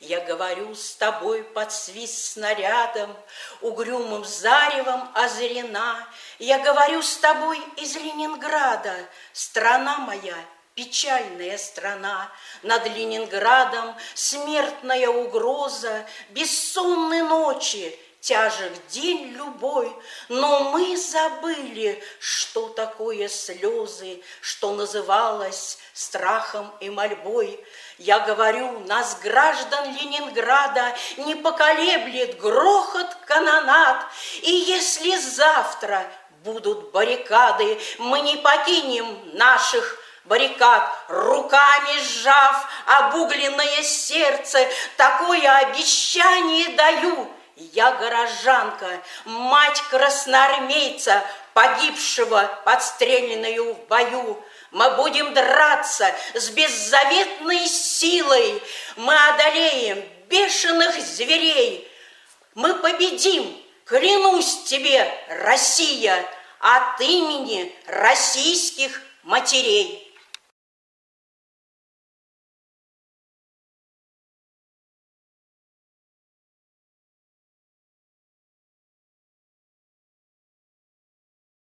Я говорю с тобой под свист снарядом, угрюмым заревом озарена. Я говорю с тобой из Ленинграда, страна моя, печальная страна. Над Ленинградом смертная угроза, бессонные ночи, тяжек день любой. Но мы забыли, что такое слезы, что называлось страхом и мольбой. Я говорю, нас, граждан Ленинграда, не поколеблет грохот канонад. И если завтра будут баррикады, мы не покинем наших баррикад, руками сжав обугленное сердце. Такое обещание даю. Я горожанка, мать красноармейца, погибшего, подстреленную в бою. Мы будем драться с беззаветной силой. Мы одолеем бешеных зверей. Мы победим, клянусь тебе, Россия, от имени российских матерей.